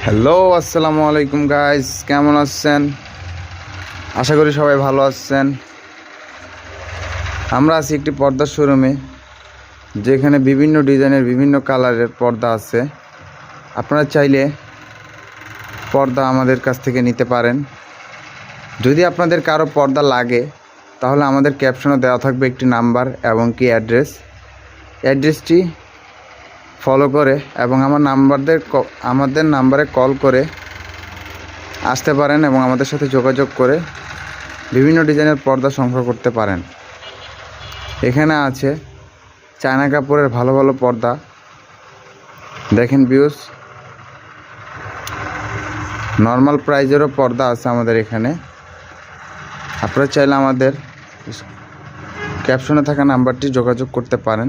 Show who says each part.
Speaker 1: Hello, আসসালামু আলাইকুম guys, কেমন আছেন? আশা করি সবাই ভালো আছেন। আমরা আছি একটি পর্দার শোরুমে, যেখানে বিভিন্ন ডিজাইনের বিভিন্ন কালারের পর্দা আছে। আপনারা চাইলে পর্দা আমাদের কাছ থেকে নিতে পারেন। যদি আপনাদের কারো পর্দা লাগে, তাহলে আমাদের ক্যাপশনে দেওয়া থাকবে একটি নাম্বার এবং কি অ্যাড্রেসটি ফলো করে এবং আমাদের নাম্বারে কল করে আসতে পারেন এবং আমাদের সাথে যোগাযোগ করে বিভিন্ন ডিজাইনের পর্দা সংগ্রহ করতে পারেন। এখানে আছে চায়না কাপড়ের ভালো ভালো পর্দা, দেখেন ভিউস। নর্মাল প্রাইজেরও পর্দা আছে আমাদের এখানে। আপনারা চাইলে আমাদের ক্যাপশনে থাকা নাম্বারটি যোগাযোগ করতে পারেন।